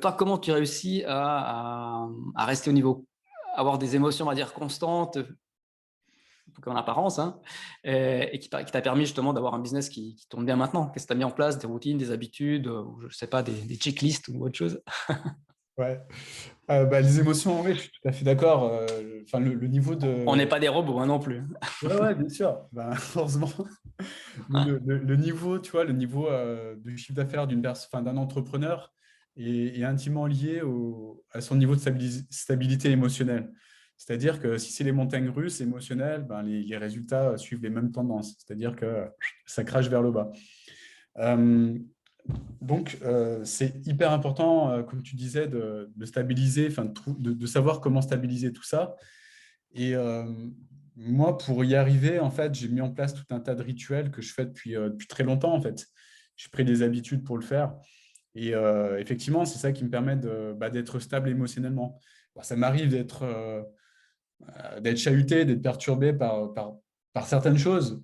Toi, comment tu réussis à rester au niveau, avoir des émotions, on va dire, constantes, en tout cas en apparence, hein, et qui t'a permis justement d'avoir un business qui tourne bien maintenant? Qu'est-ce que tu as mis en place? Des routines, des habitudes, ou je ne sais pas, des checklists ou autre chose? Ouais. Les émotions, oui, je suis tout à fait d'accord. Enfin, le niveau On n'est de... pas des robots, hein, non plus. Ouais, ouais, bien sûr. Heureusement. Mais le niveau, tu vois, le niveau de chiffre d'affaires d'un entrepreneur est intimement lié à son niveau de stabilité émotionnelle. C'est-à-dire que si c'est les montagnes russes émotionnelles, les résultats suivent les mêmes tendances. C'est-à-dire que ça crache vers le bas. Euh, donc, c'est hyper important, comme tu disais, de stabiliser, enfin, de savoir comment stabiliser tout ça. Et moi, pour y arriver, en fait, j'ai mis en place tout un tas de rituels que je fais depuis très longtemps, en fait. J'ai pris des habitudes pour le faire. Et effectivement, c'est ça qui me permet d'être stable émotionnellement. Bon, ça m'arrive d'être chahuté, d'être perturbé par certaines choses.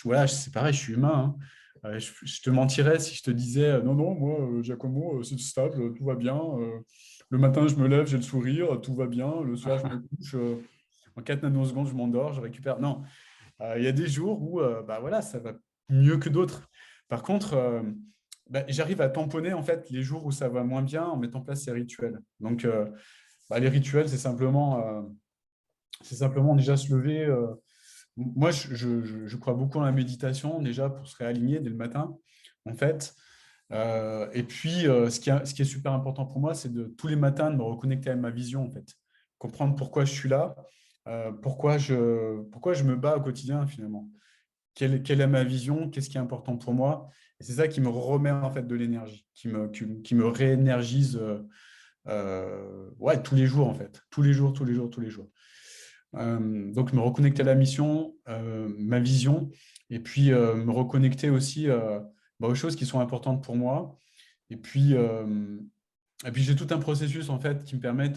Voilà, c'est pareil, je suis humain, hein. Je te mentirais si je te disais non, non, moi, Giacomo, c'est stable, tout va bien. Le matin, je me lève, j'ai le sourire, tout va bien. Le soir, je me couche. En 4 nanosecondes, je m'endors, je récupère. Non, il y a des jours où voilà, ça va mieux que d'autres. Par contre, j'arrive à tamponner en fait les jours où ça va moins bien en mettant en place ces rituels. Donc, les rituels, c'est simplement déjà se lever. Moi, je crois beaucoup en la méditation déjà pour se réaligner dès le matin, en fait. Et puis, ce qui est super important pour moi, c'est de tous les matins de me reconnecter à ma vision, en fait. Comprendre pourquoi je suis là, pourquoi je me bats au quotidien, finalement. Quelle est ma vision, qu'est-ce qui est important pour moi. Et c'est ça qui me remet, en fait, de l'énergie, qui me réénergise ouais, tous les jours, en fait. Tous les jours, tous les jours, tous les jours. Donc, me reconnecter à la mission, ma vision, et puis me reconnecter aussi aux choses qui sont importantes pour moi. Et puis, j'ai tout un processus en fait qui me permet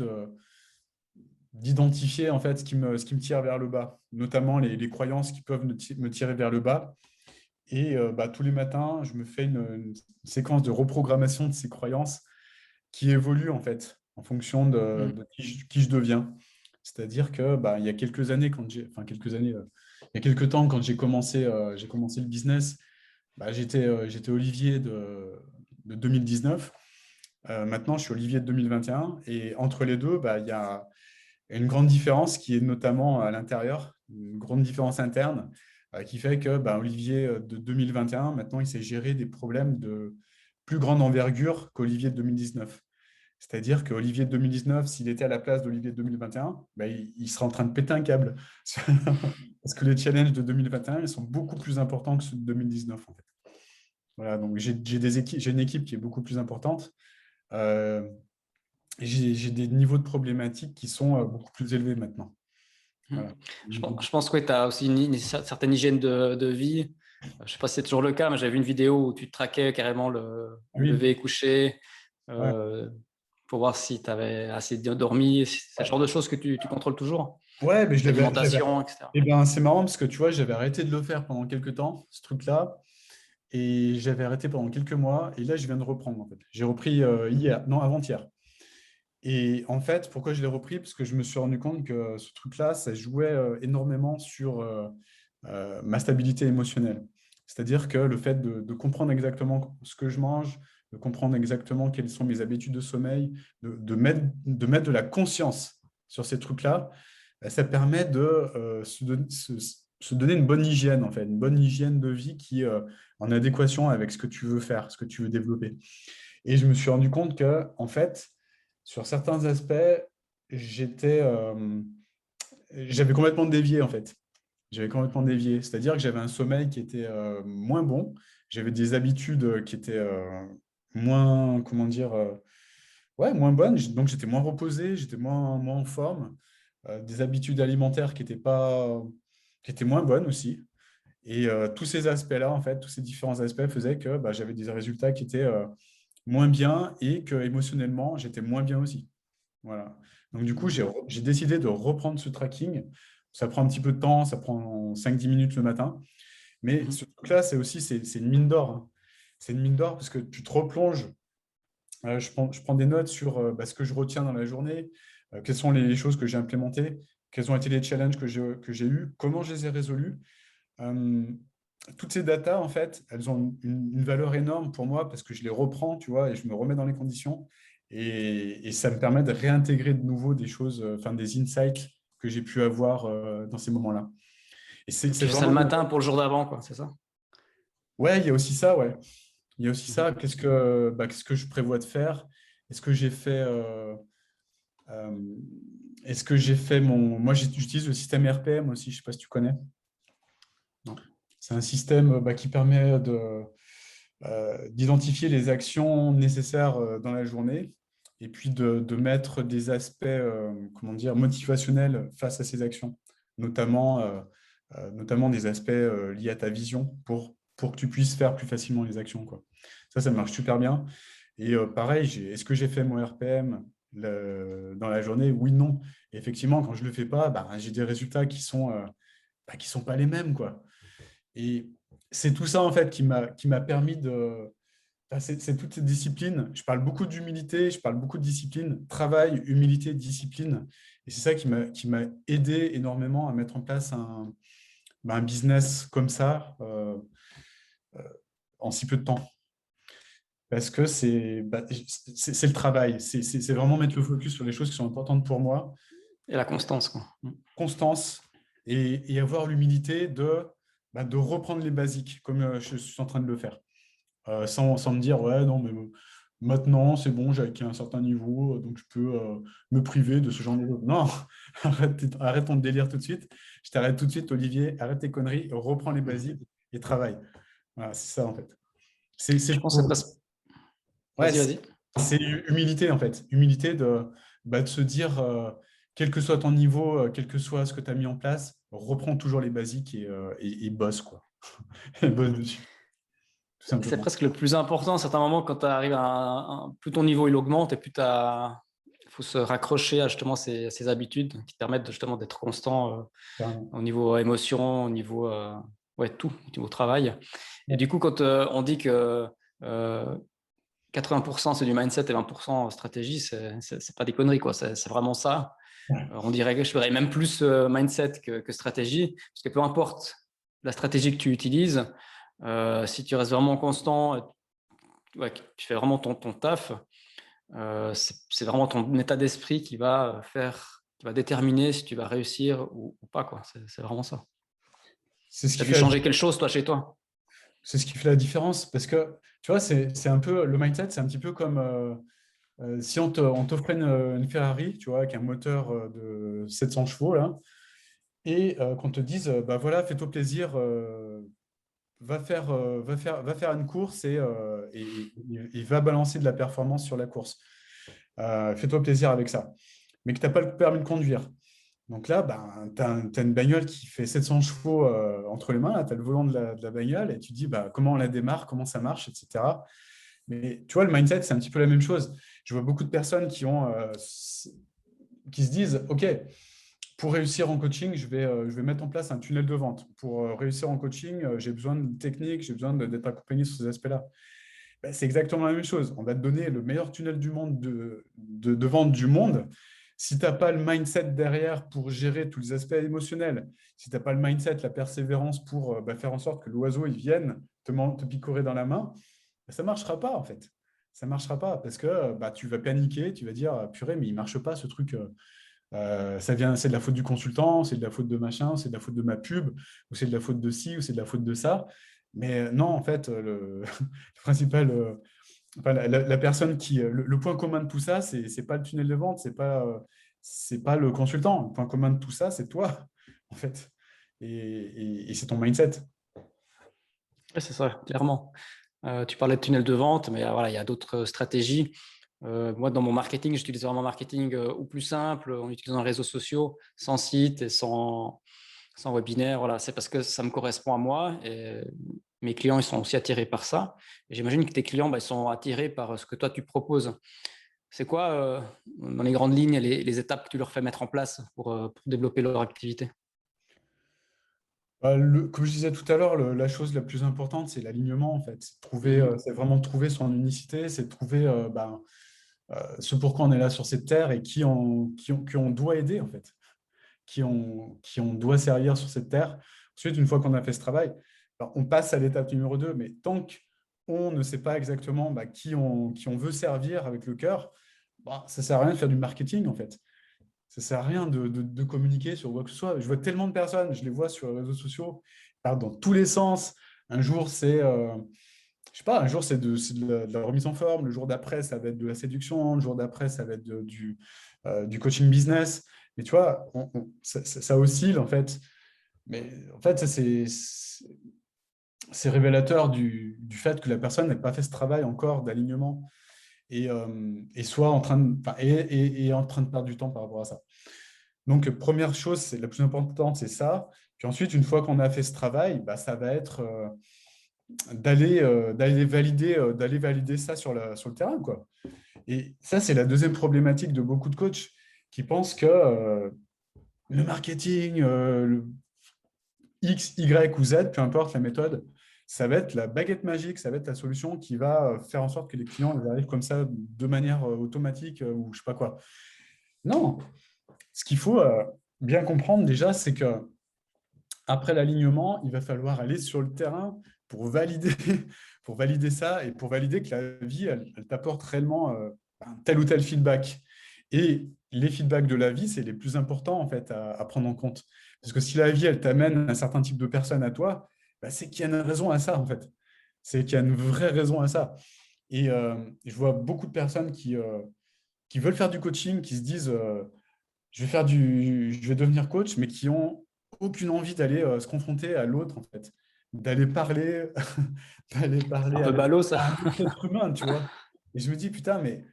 d'identifier en fait ce qui me tire vers le bas, notamment les croyances qui peuvent me tirer vers le bas. Et tous les matins, je me fais une séquence de reprogrammation de ces croyances qui évoluent en fait en fonction Mm. de qui je deviens. C'est-à-dire que il y a quelques années, il y a quelques temps, quand j'ai commencé le business, j'étais Olivier de 2019. Maintenant, je suis Olivier de 2021. Et entre les deux, il y a une grande différence qui est notamment à l'intérieur, une grande différence interne. qui fait que Olivier de 2021, maintenant, il sait gérer des problèmes de plus grande envergure qu'Olivier de 2019. C'est-à-dire qu'Olivier de 2019, s'il était à la place d'Olivier de 2021, il serait en train de péter un câble. Parce que les challenges de 2021, ils sont beaucoup plus importants que ceux de 2019, en fait. Voilà, donc j'ai une équipe qui est beaucoup plus importante. Euh, j'ai des niveaux de problématiques qui sont beaucoup plus élevés maintenant. Voilà. Je pense que tu as aussi une certaine hygiène de vie. Je ne sais pas si c'est toujours le cas, mais j'avais vu une vidéo où tu traquais carrément le Oui, lever et coucher ouais. pour voir si tu avais assez dormi. C'est le genre de choses que tu contrôles toujours. Ouais, mais L'alimentation, etc. Eh ben, c'est marrant parce que tu vois, j'avais arrêté de le faire pendant quelques temps, ce truc-là, et j'avais arrêté pendant quelques mois, et là, je viens de reprendre, en fait. J'ai repris hier, non, avant-hier. Et en fait, pourquoi je l'ai repris? Parce que je me suis rendu compte que ce truc-là, ça jouait énormément sur ma stabilité émotionnelle. C'est-à-dire que le fait de comprendre exactement ce que je mange, de comprendre exactement quelles sont mes habitudes de sommeil, de mettre de la conscience sur ces trucs-là, ça permet de se donner une bonne hygiène, en fait, une bonne hygiène de vie qui est en adéquation avec ce que tu veux faire, ce que tu veux développer. Et je me suis rendu compte que, en fait, sur certains aspects, j'étais, j'avais complètement dévié, en fait. J'avais complètement dévié. C'est-à-dire que j'avais un sommeil qui était moins bon. J'avais des habitudes qui étaient moins, comment dire, ouais, moins bonnes. Donc, j'étais moins reposé, j'étais moins en forme. Des habitudes alimentaires qui étaient moins bonnes aussi. Et tous ces aspects-là, en fait, tous ces différents aspects faisaient que j'avais des résultats qui étaient moins bien et que émotionnellement, j'étais moins bien aussi. Voilà. Donc, du coup, j'ai décidé de reprendre ce tracking. Ça prend un petit peu de temps, ça prend 5-10 minutes le matin. Mais ce truc-là, c'est une mine d'or, hein. C'est une mine d'or parce que tu te replonges. Je prends des notes sur ce que je retiens dans la journée, quelles sont les choses que j'ai implémentées, quels ont été les challenges que j'ai eus, comment je les ai résolus. Euh, Toutes ces datas, en fait, elles ont une valeur énorme pour moi parce que je les reprends, tu vois, et je me remets dans les conditions. Et ça me permet de réintégrer de nouveau des choses, enfin des insights que j'ai pu avoir dans ces moments-là. Et c'est Tu fais ça le vraiment... matin pour le jour d'avant, quoi, c'est ça? Ouais, il y a aussi ça, ouais. Il y a aussi ça. Qu'est-ce que je prévois de faire? Est-ce que j'ai fait... euh, est-ce que j'ai fait mon... Moi, j'utilise le système RPM aussi, je ne sais pas si tu connais. Non. C'est un système qui permet d'identifier les actions nécessaires dans la journée et puis de mettre des aspects comment dire, motivationnels face à ces actions, notamment des aspects liés à ta vision pour que tu puisses faire plus facilement les actions, quoi. Ça marche super bien. Et pareil, est-ce que j'ai fait mon RPM dans la journée? Oui, non. Et effectivement, quand je ne le fais pas, j'ai des résultats qui sont pas les mêmes, quoi. Et c'est tout ça, en fait, qui m'a permis de... Enfin, c'est toutes ces disciplines. Je parle beaucoup d'humilité, je parle beaucoup de discipline, travail, humilité, discipline. Et c'est ça qui m'a aidé énormément à mettre en place un business comme ça en si peu de temps. Parce que c'est le travail. C'est vraiment mettre le focus sur les choses qui sont importantes pour moi, Et la constance, quoi. constance et avoir l'humilité de reprendre les basiques comme je suis en train de le faire. Sans me dire, ouais, non, mais maintenant, c'est bon, j'ai acquis un certain niveau, donc je peux me priver de ce genre de choses. Non, arrête ton délire tout de suite. Je t'arrête tout de suite, Olivier, arrête tes conneries, reprends les basiques et travaille. Voilà, c'est ça, en fait. Je pense que c'est presque... Ouais, Vas-y, vas-y. c'est humilité, en fait. Humilité de se dire, quel que soit ton niveau, quel que soit ce que tu as mis en place, reprends toujours les basiques et bosse, quoi. Et bosse dessus, tout C'est simplement. presque le plus important à certains moments quand tu arrives plus ton niveau il augmente et plus il faut se raccrocher à justement ces habitudes qui te permettent justement d'être constant Carrément. au niveau émotion, au niveau ouais, tout, au niveau travail. Et Ouais. du coup, quand on dit que 80% c'est du mindset et 20% stratégie, c'est pas des conneries, quoi. C'est vraiment ça. On dirait que je ferais même plus mindset que stratégie, parce que peu importe la stratégie que tu utilises, si tu restes vraiment constant, ouais, tu fais vraiment ton taf, c'est vraiment ton état d'esprit qui va déterminer si tu vas réussir ou pas, quoi. C'est vraiment ça. c'est ce Tu qui as dû fait changer quelque chose, toi, chez toi? c'est ce qui fait la différence. Parce que, tu vois, c'est un peu, le mindset, c'est un petit peu comme si on t'offrait une Ferrari, tu vois, avec un moteur de 700 chevaux, là, et qu'on te dise, bah voilà, fais-toi plaisir, va faire une course et va balancer de la performance sur la course. Fais-toi plaisir avec ça. Mais que tu n'as pas le permis de conduire. Donc là, ben, tu as, une bagnole qui fait 700 chevaux entre les mains, tu as le volant de la bagnole et tu te dis bah, comment on la démarre, comment ça marche, etc. Mais tu vois, le mindset, c'est un petit peu la même chose. Je vois beaucoup de personnes qui se disent, OK, pour réussir en coaching, je vais mettre en place un tunnel de vente. Pour réussir en coaching, j'ai besoin de technique, j'ai besoin d'être accompagné sur ces aspects-là. Ben, c'est exactement la même chose. On va te donner le meilleur tunnel du monde de vente du monde. Si tu n'as pas le mindset derrière pour gérer tous les aspects émotionnels, si tu n'as pas le mindset, la persévérance pour faire en sorte que l'oiseau il vienne te picorer dans la main, ben, ça ne marchera pas en fait. Ça ne marchera pas parce que bah, tu vas paniquer, tu vas dire purée, mais il ne marche pas ce truc. C'est de la faute du consultant, c'est de la faute de machin, c'est de la faute de ma pub, ou c'est de la faute de ci, ou c'est de la faute de ça. Mais non, en fait, le principal, enfin, la personne le point commun de tout ça, c'est pas le tunnel de vente, c'est pas le consultant. Le point commun de tout ça, c'est toi, en fait. Et c'est ton mindset. Oui, c'est ça, clairement. Tu parlais de tunnel de vente, mais voilà, il y a d'autres stratégies. Moi, dans mon marketing, j'utilise vraiment un marketing au plus simple, en utilisant les réseaux sociaux, sans site et sans webinaire. Voilà, c'est parce que ça me correspond à moi et mes clients, ils sont aussi attirés par ça. Et j'imagine que tes clients, bah, ils sont attirés par ce que toi, tu proposes. C'est quoi, dans les grandes lignes, les étapes que tu leur fais mettre en place pour développer leur activité? Bah, comme je disais tout à l'heure, la chose la plus importante, c'est l'alignement, en fait. Mhm. C'est vraiment de trouver son unicité, c'est de trouver ce pourquoi on est là sur cette terre et qui on doit aider, en fait. Qui on doit servir sur cette terre. Ensuite, une fois qu'on a fait ce travail, ben, on passe à l'étape numéro 2. Mais tant qu'on ne sait pas exactement qui on veut servir avec le cœur, ben, ça ne sert à rien de faire du marketing, en fait. Ça ne sert à rien de communiquer sur quoi que ce soit. Je vois tellement de personnes, je les vois sur les réseaux sociaux, ils partent dans tous les sens. Un jour, je sais pas, un jour, c'est de la remise en forme. Le jour d'après, ça va être de la séduction. Le jour d'après, ça va être du coaching business. Mais tu vois, ça oscille, en fait. Mais en fait, c'est révélateur du fait que la personne n'a pas fait ce travail encore d'alignement et soit en train de, enfin, et en train de perdre du temps par rapport à ça. Donc, première chose, c'est la plus importante, c'est ça. Puis ensuite, une fois qu'on a fait ce travail, bah, ça va être d'aller valider ça sur le terrain, quoi. Et ça, c'est la deuxième problématique de beaucoup de coachs qui pensent que le marketing, X, Y ou Z, peu importe la méthode, ça va être la baguette magique, ça va être la solution qui va faire en sorte que les clients ils arrivent comme ça de manière automatique ou je sais pas quoi. Non, ce qu'il faut bien comprendre déjà, c'est que après l'alignement, il va falloir aller sur le terrain pour valider, pour valider ça et pour valider que la vie, elle t'apporte réellement un tel ou tel feedback. Et les feedbacks de la vie, c'est les plus importants en fait à prendre en compte. Parce que si la vie, elle t'amène un certain type de personne à toi, bah, c'est qu'il y a une raison à ça en fait. C'est qu'il y a une vraie raison à ça. Et je vois beaucoup de personnes qui veulent faire du coaching, qui se disent je vais devenir coach, mais qui ont aucune envie d'aller se confronter à l'autre, en fait, d'aller parler, d'aller Un parler peu ballot, ça. à un autre être humain, tu vois. Et je me dis, putain, mais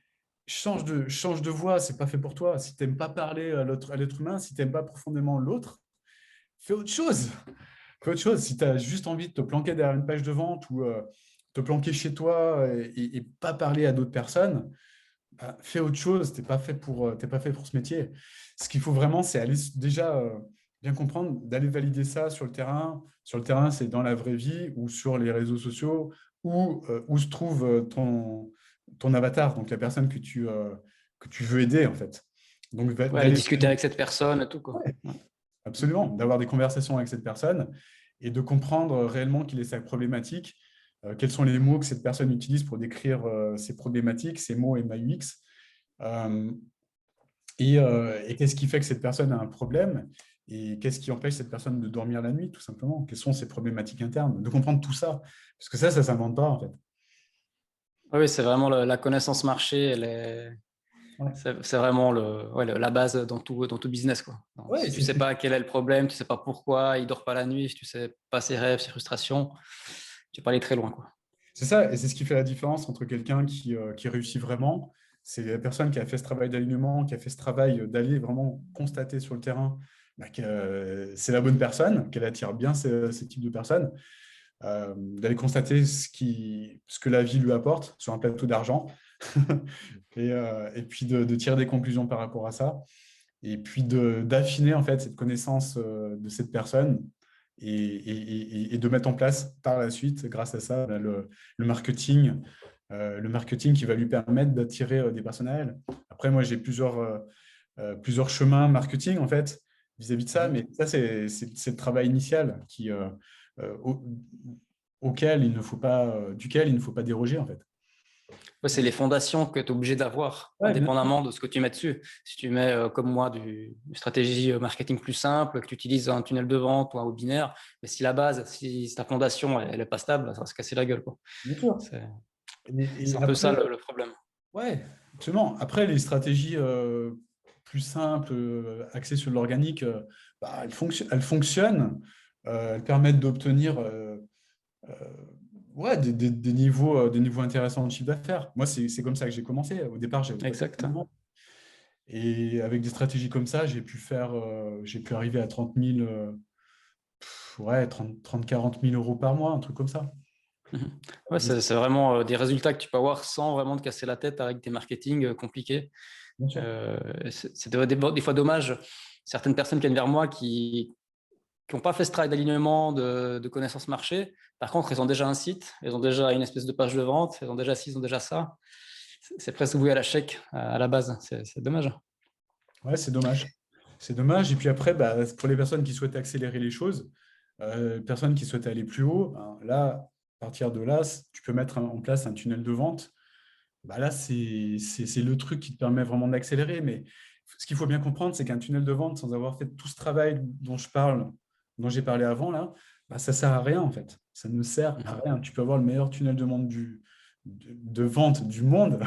change de voix, c'est pas fait pour toi. Si tu n'aimes pas parler à l'être humain, si tu n'aimes pas profondément l'autre, fais autre chose. Fais autre chose. Si tu as juste envie de te planquer derrière une page de vente ou te planquer chez toi et pas parler à d'autres personnes, bah, fais autre chose, t'es pas fait pour ce métier. Ce qu'il faut vraiment, c'est aller déjà bien comprendre, d'aller valider ça sur le terrain. Sur le terrain, c'est dans la vraie vie ou sur les réseaux sociaux où se trouve ton avatar, donc la personne que tu veux aider en fait. Donc Ouais, aller d'aller discuter avec cette personne et tout, quoi. ouais, Ouais. absolument, d'avoir des conversations avec cette personne et de comprendre réellement quelle est sa problématique, quels sont les mots que cette personne utilise pour décrire ses problématiques, ses mots et MAUX. Et qu'est-ce qui fait que cette personne a un problème et qu'est-ce qui empêche cette personne de dormir la nuit, tout simplement. Quelles sont ses problématiques internes, de comprendre tout ça. Parce que ça ne s'invente pas, en fait. Oui, c'est vraiment la connaissance marché, Ouais, c'est vraiment la base dans tout business, quoi. Donc, ouais, si tu sais pas quel est le problème, tu sais pas pourquoi il dort pas la nuit, si tu sais pas ses rêves, ses frustrations, tu peux aller très loin, quoi. c'est ça, et c'est ce qui fait la différence entre quelqu'un qui réussit vraiment, c'est la personne qui a fait ce travail d'alignement, qui a fait ce travail d'aller vraiment constater sur le terrain que c'est la bonne personne, qu'elle attire bien ce type de personnes, d'aller constater ce que la vie lui apporte sur un plateau d'argent, et puis de tirer des conclusions par rapport à ça, et puis d'affiner en fait cette connaissance de cette personne et de mettre en place par la suite, grâce à ça, le marketing qui va lui permettre d'attirer des personnes à elle. Après, moi, j'ai plusieurs chemins marketing en fait vis-à-vis de ça, Mhm. mais ça, c'est le travail initial euh, au- auquel il ne faut pas, duquel il ne faut pas déroger en fait. Ouais, c'est les fondations que tu es obligé d'avoir, Ouais, bien sûr. indépendamment de ce que tu mets dessus. Si tu mets, comme moi, une stratégie marketing plus simple, que tu utilises un tunnel de vente ou un webinaire, mais si la base, si ta fondation, elle est pas stable, ça va se casser la gueule, quoi. Bien sûr. C'est Et c'est un peu après, ça le problème. ouais, absolument. Après, les stratégies plus simples, axées sur l'organique, elles fonctionnent. Elles permettent d'obtenir euh, ouais, des niveaux intéressants de chiffre d'affaires. Moi, c'est comme ça que j'ai commencé. Au départ, j'avais pas Exact. de. Et avec des stratégies comme ça, j'ai pu arriver à 30 000, ouais, 40 000 euros par mois, un truc comme ça. Mhm. Ouais, c'est vraiment des résultats que tu peux avoir sans vraiment te casser la tête avec des marketing compliqués. Bien sûr. C'est des fois dommage. Certaines personnes qui viennent vers moi qui n'ont pas fait ce travail d'alignement, de connaissance marché. Par contre, ils ont déjà un site, ils ont déjà une espèce de page de vente, ils ont déjà ci, ils ont déjà ça. C'est presque voué à l'échec à la base. C'est dommage. Ouais, c'est dommage. C'est dommage. Et puis après, bah, pour les personnes qui souhaitent accélérer les choses, personnes qui souhaitent aller plus haut, ben, là, à partir de là, tu peux mettre en place un tunnel de vente. Bah, là, c'est le truc qui te permet vraiment d'accélérer. Mais ce qu'il faut bien comprendre, c'est qu'un tunnel de vente, sans avoir fait tout ce travail dont j'ai parlé avant, là, bah, ça ne sert à rien, en fait. Ça ne sert à Mhm. rien. Tu peux avoir le meilleur tunnel de vente de vente du monde.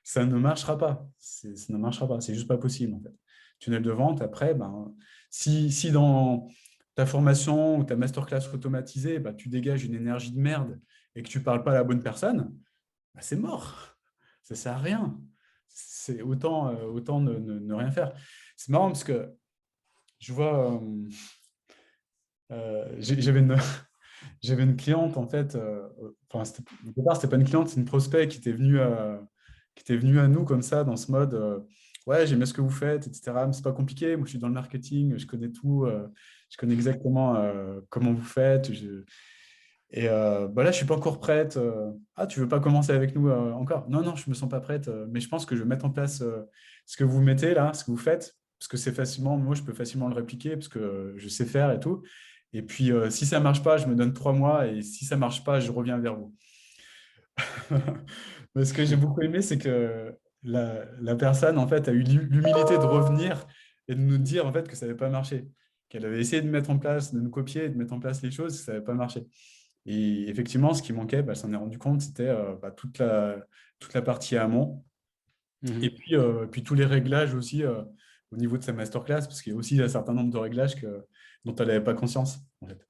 Ça ne marchera pas. Ça ne marchera pas. C'est juste pas possible, en fait. Tunnel de vente, après, ben, si dans ta formation ou ta masterclass automatisée, bah, tu dégages une énergie de merde et que tu ne parles pas à la bonne personne, bah, c'est mort. Ça ne sert à rien. C'est autant ne rien faire. C'est marrant parce que je vois, j'avais j'avais une cliente, en fait, enfin, au départ, c'était pas une cliente, c'est une prospect qui était venue à nous comme ça, dans ce mode, ouais, j'aime bien ce que vous faites, etc. Mais c'est pas compliqué, moi je suis dans le marketing, je connais tout, je connais exactement comment vous faites. Et bah là, je suis pas encore prête. Ah, tu veux pas commencer avec nous encore? Non, non, je me sens pas prête, mais je pense que je vais mettre en place ce que vous mettez là, ce que vous faites, parce que c'est facilement, moi, je peux facilement le répliquer, parce que je sais faire et tout. Et puis, si ça marche pas, je me donne 3 mois, et si ça marche pas, je reviens vers vous. Mais ce que j'ai beaucoup aimé, c'est que la personne, en fait, a eu l'humilité de revenir et de nous dire, en fait, que ça n'avait pas marché, qu'elle avait essayé de mettre en place, de nous copier, de mettre en place les choses, ça n'avait pas marché. Et effectivement, ce qui manquait, bah, elle s'en est rendu compte, c'était toute la partie amont. Et Mhm. puis tous les réglages aussi au niveau de sa masterclass, parce qu'il y a aussi un certain nombre de réglages dont elle n'avait pas conscience, en fait.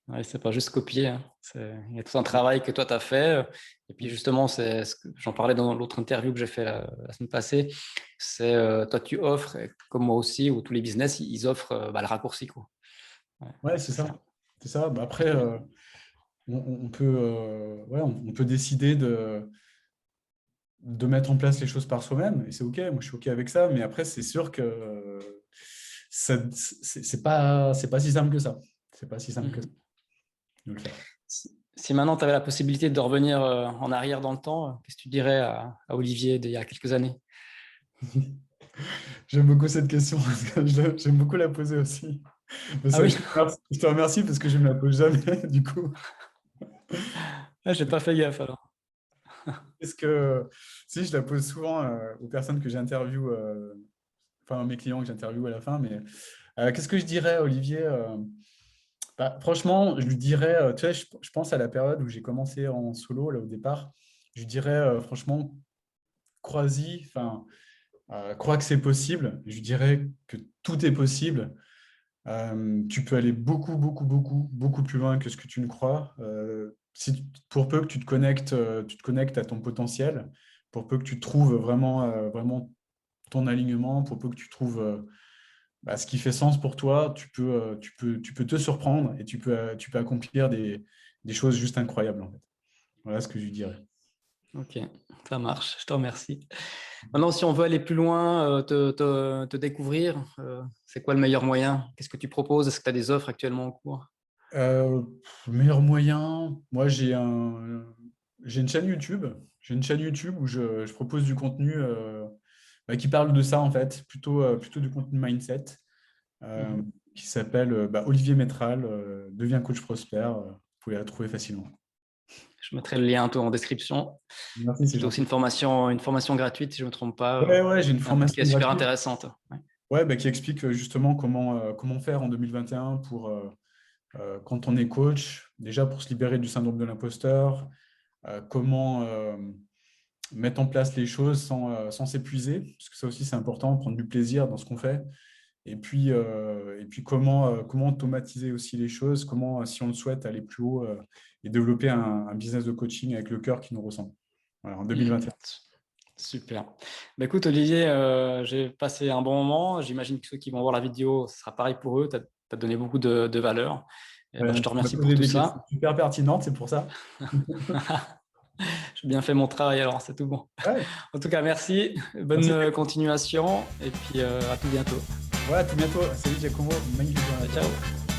Ouais, c'est pas juste copier, hein. Il y a tout un travail que toi, tu as fait. Et puis justement, c'est ce que j'en parlais dans l'autre interview que j'ai fait la semaine passée. C'est toi, tu offres, et comme moi aussi, ou tous les business, ils offrent le raccourci, quoi. Ouais, Ouais, c'est c'est ça. ça. C'est ça. Bah, après, on peut, ouais, on peut décider de mettre en place les choses par soi-même, et c'est OK. Moi, je suis OK avec ça. Mais après, c'est sûr que c'est pas si simple que ça. C'est pas si simple que ça Mhm. de le faire. Si maintenant tu avais la possibilité de revenir en arrière dans le temps, qu'est-ce que tu dirais à Olivier d'il y a quelques années? J'aime beaucoup cette question parce que j'aime beaucoup la poser aussi. Mais Ah ça, oui, je te remercie parce que je ne me la pose jamais, du coup. ah, j'ai pas fait gaffe alors. Est-ce que, si, je la pose souvent aux personnes que j'interviewe, enfin, à mes clients que j'interviewe à la fin, mais Qu'est-ce que je dirais, Olivier? Bah, franchement, je lui dirais, tu sais, je pense à la période où j'ai commencé en solo, là, au départ. Je lui dirais, franchement, crois-y, enfin, crois que c'est possible. Je lui dirais que tout est possible. Tu peux aller beaucoup, beaucoup, beaucoup, beaucoup plus loin que ce que tu ne crois. Pour peu que tu te connectes à ton potentiel, pour peu que tu trouves vraiment, vraiment ton alignement, pour peu que tu trouves ce qui fait sens pour toi, tu peux te surprendre et tu peux accomplir des choses juste incroyables, en fait. Voilà ce que je lui dirais. Ok, ça marche, je te remercie. Maintenant, si on veut aller plus loin, te découvrir, c'est quoi le meilleur moyen? Qu'est-ce que tu proposes? Est-ce que tu as des offres actuellement en cours? Euh, Meilleur moyen, moi j'ai une chaîne YouTube. J'ai une chaîne YouTube où je propose du contenu qui parle de ça en fait, plutôt du contenu mindset, euh, Mhm. qui s'appelle Olivier Métral, Deviens coach prospère. Vous pouvez la trouver facilement. Je mettrai le lien en description. Merci, c'est Tu as aussi gentil. une formation gratuite, si je ne me trompe pas, Ouais, ouais, j'ai une qui formation est super gratuite. intéressante. Ouais. Ouais, qui explique justement comment faire en 2021 pour quand on est coach, déjà pour se libérer du syndrome de l'imposteur, comment mettre en place les choses sans s'épuiser, parce que ça aussi c'est important, prendre du plaisir dans ce qu'on fait, et puis comment automatiser aussi les choses, comment, si on le souhaite, aller plus haut et développer un business de coaching avec le cœur qui nous ressemble. Voilà, en Mhm. 2021. Super. Bah, écoute, Olivier, j'ai passé un bon moment. J'imagine que ceux qui vont voir la vidéo, ce sera pareil pour eux. Tu as donné beaucoup de valeur. Et bah, je te Tu m'as remercie pour posé tout des questions ça. super pertinentes, c'est pour ça. J'ai bien fait mon travail alors, c'est tout bon. Ouais, En tout cas, merci. Bonne merci. continuation et puis à tout bientôt. Voilà, à tout bientôt. Salut Giacomo, magnifique journée à toi. Ciao.